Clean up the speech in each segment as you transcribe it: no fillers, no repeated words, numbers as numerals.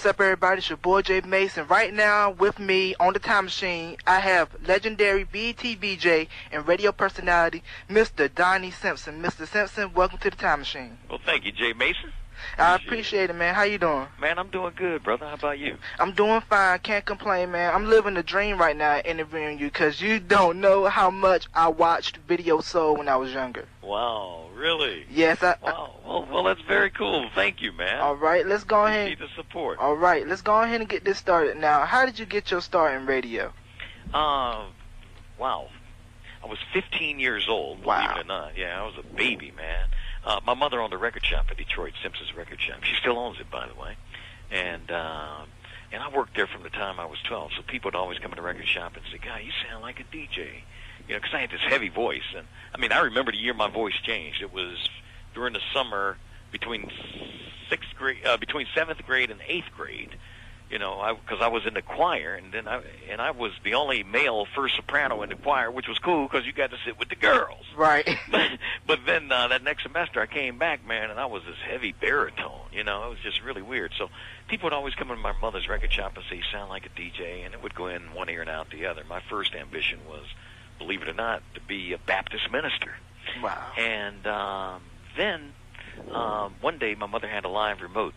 What's up, everybody? It's your boy Jay Mason. Right now, with me on the time machine, I have legendary BET VJ and radio personality, Mr. Donnie Simpson. Mr. Simpson, welcome to the time machine. Well, thank you, Jay Mason. I appreciate it, man. How you doing? Man, I'm doing good, brother. How about you? I'm doing fine. Can't complain, man. I'm living the dream right now interviewing you because you don't know how much I watched Video Soul when I was younger. Wow, really? Yes. Wow. Well, that's very cool. Thank you, man. All right, let's go ahead. Appreciate the support. All right, let's go ahead and get this started. Now, how did you get your start in radio? Wow. I was 15 years old, believe it or not. Yeah, I was a baby, man. My mother owned a record shop in Detroit, Simpson's Record Shop. She still owns it, by the way. And I worked there from the time I was 12. So people would always come in the record shop and say, "God, you sound like a DJ." You know, because I had this heavy voice. And I mean, I remember the year my voice changed. It was during the summer between between 7th grade and 8th grade. You know, because I was in the choir, and I was the only male first soprano in the choir, which was cool because you got to sit with the girls. Right. But then that next semester I came back, man, and I was this heavy baritone. You know, it was just really weird. So people would always come into my mother's record shop and say, "You sound like a DJ," and it would go in one ear and out the other. My first ambition was, believe it or not, to be a Baptist minister. Wow. And then one day my mother had a live remote.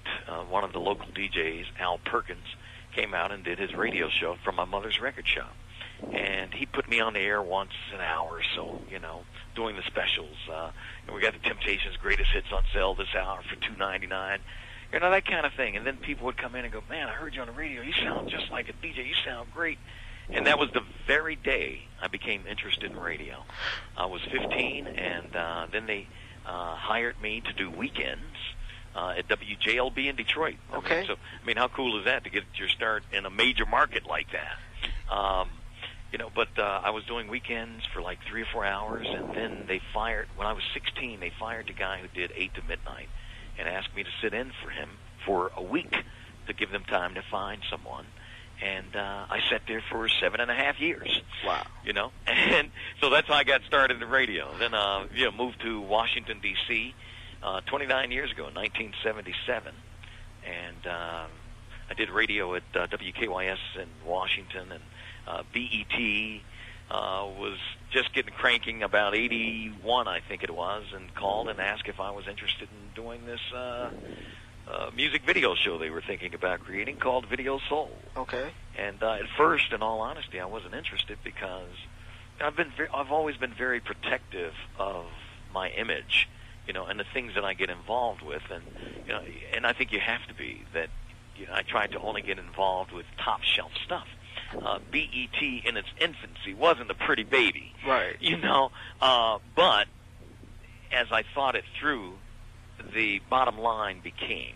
One of the local DJs, Al Perkins, came out and did his radio show from my mother's record shop. And he put me on the air once an hour or so, you know, doing the specials. And we got the Temptations' greatest hits on sale this hour for $2.99. You know, that kind of thing. And then people would come in and go, "Man, I heard you on the radio. You sound just like a DJ. You sound great." And that was the very day I became interested in radio. I was 15, and then they hired me to do weekends at WJLB in Detroit. Okay. I mean, how cool is that to get your start in a major market like that? You know, but I was doing weekends for like 3 or 4 hours, and then they fired, when I was 16, they fired the guy who did 8 to midnight and asked me to sit in for him for a week to give them time to find someone. And I sat there for 7.5 years. Wow. You know, and so that's how I got started in radio. Then, you know, moved to Washington, D.C. 29 years ago, in 1977. And I did radio at WKYS in Washington, and BET was just getting cranking about 81, I think it was, and called and asked if I was interested in doing this music video show they were thinking about creating called Video Soul. Okay. And at first, in all honesty, I wasn't interested because I've always been very protective of my image, you know, and the things that I get involved with, and you know, and I think you have to be that. You know, I tried to only get involved with top shelf stuff. BET in its infancy wasn't a pretty baby, right? You know, but as I thought it through, the bottom line became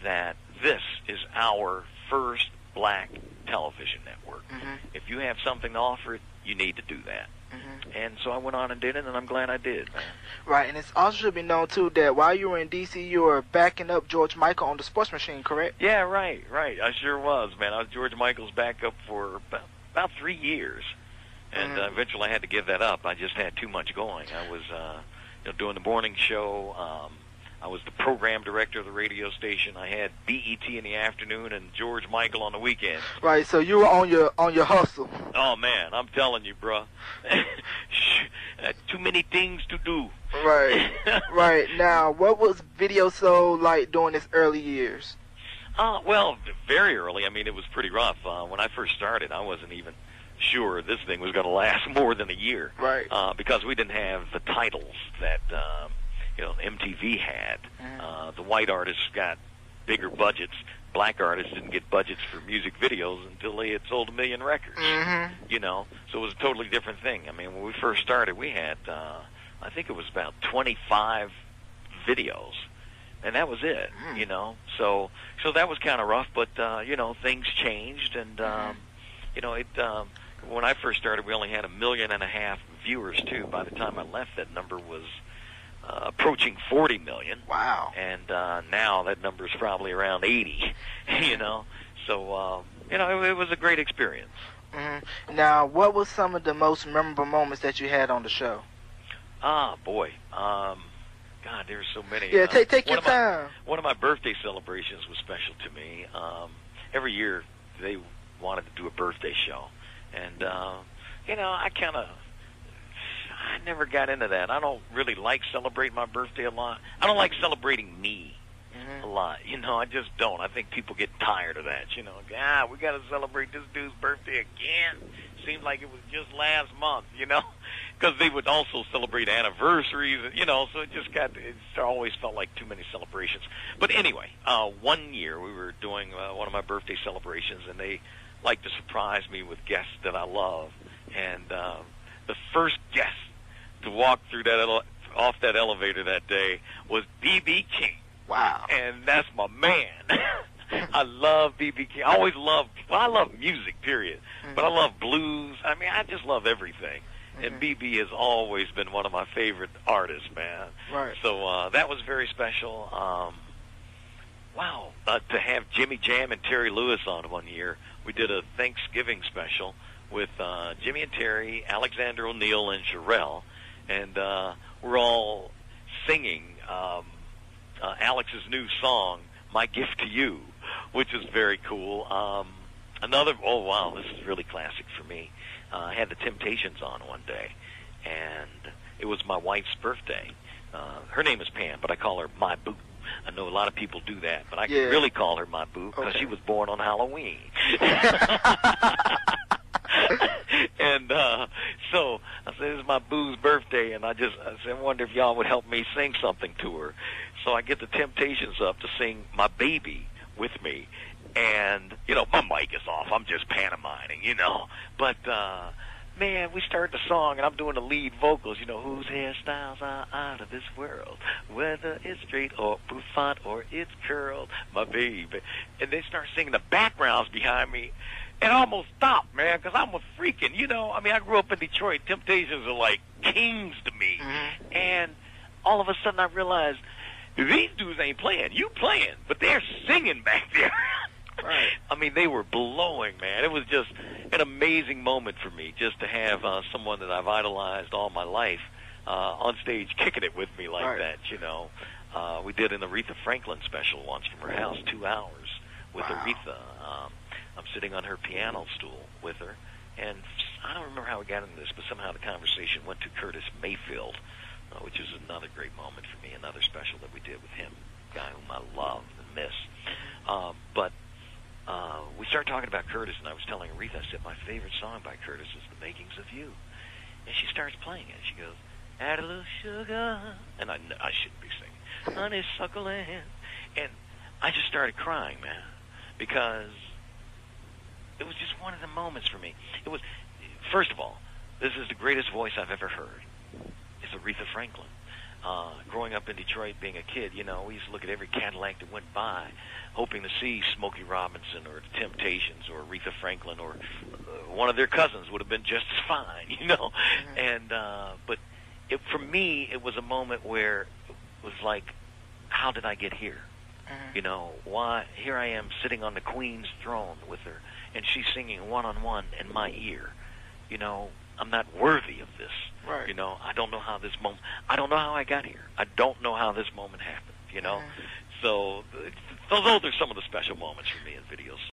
that this is our first black television network. Mm-hmm. If you have something to offer, you need to do that. Mm-hmm. And so I went on and did it, and I'm glad I did, man. Right, and it's also should be known, too, that while you were in D.C., you were backing up George Michael on the Sports Machine, correct? Yeah, right. I sure was, man. I was George Michael's backup for about 3 years, and eventually I had to give that up. I just had too much going. I was you know, doing the morning show. I was the program director of the radio station. I had BET in the afternoon and George Michael on the weekend. Right, so you were on your hustle. Oh, man, I'm telling you, bro. Too many things to do. Right, right. Now, what was Video Soul like during its early years? Well, very early. I mean, it was pretty rough. When I first started, I wasn't even sure this thing was going to last more than a year. Right. Because we didn't have the titles that you know, MTV had. The white artists got bigger budgets. Black artists didn't get budgets for music videos until they had sold 1 million records. Mm-hmm. You know, so it was a totally different thing. I mean, when we first started, we had, I think it was about 25 videos, and that was it. You know, so that was kind of rough. But you know, things changed, and you know, when I first started, we only had 1.5 million viewers too. By the time I left, that number was approaching 40 million. Wow. And now that number is probably around 80, you know. So, you know, it was a great experience. Mm-hmm. Now, what was some of the most memorable moments that you had on the show? Boy. God, there's so many. Yeah, take your time. One of my birthday celebrations was special to me. Every year they wanted to do a birthday show, and I never got into that. I don't really like celebrating my birthday a lot. I don't like celebrating me a lot. I just don't. I think people get tired of that. We got to celebrate this dude's birthday again. Seemed like it was just last month, because they would also celebrate anniversaries, so it always felt like too many celebrations. But anyway, one year we were doing one of my birthday celebrations, and they like to surprise me with guests that I love. And the first guest to walk through off that elevator that day was B.B. King. Wow. And that's my man. I love B.B. King. I love music, period. But I love blues. I mean, I just love everything. And B.B. has always been one of my favorite artists, man. Right. So that was very special. Wow. To have Jimmy Jam and Terry Lewis on one year, we did a Thanksgiving special with Jimmy and Terry, Alexander O'Neill, and Jarrell. And we're all singing Alex's new song, My Gift to You, which is very cool. This is really classic for me. I had the Temptations on one day, and it was my wife's birthday. Her name is Pam, but I call her My Boo. I know a lot of people do that, but I can really call her My Boo because she was born on Halloween. And so I said, this is my Boo's birthday, and I said, I wonder if y'all would help me sing something to her. So I get the Temptations up to sing My Baby with me. And, my mic is off. I'm just pantomiming, But, man, we start the song, and I'm doing the lead vocals, whose hairstyles are out of this world, whether it's straight or bouffant or it's curled, my baby. And they start singing the backgrounds behind me. And I almost stopped, man, because I'm a freaking, I grew up in Detroit. Temptations are like kings to me. And all of a sudden I realized, these dudes ain't playing. You playing, but they're singing back there. Right. I mean, they were blowing, man. It was just an amazing moment for me just to have someone that I've idolized all my life on stage kicking it with me like that, We did an Aretha Franklin special once from her house, 2 hours with Aretha. I'm sitting on her piano stool with her, and I don't remember how we got into this, but somehow the conversation went to Curtis Mayfield, which is another great moment for me, another special that we did with him, a guy whom I love and miss. But we started talking about Curtis, and I was telling Aretha, I said, my favorite song by Curtis is The Makings of You. And she starts playing it. She goes, add a little sugar. And I shouldn't be singing. Honeysuckle and I just started crying, man, because it was just one of the moments for me. It was, first of all, this is the greatest voice I've ever heard. It's Aretha Franklin. Growing up in Detroit, being a kid, we used to look at every Cadillac that went by, hoping to see Smokey Robinson or the Temptations or Aretha Franklin or one of their cousins would have been just as fine, And but for me, it was a moment where it was like, how did I get here? Why? Here I am sitting on the Queen's throne with her, and she's singing one-on-one in my ear. I'm not worthy of this. Right. I don't know how I don't know how I got here. I don't know how this moment happened, So those are some of the special moments for me in video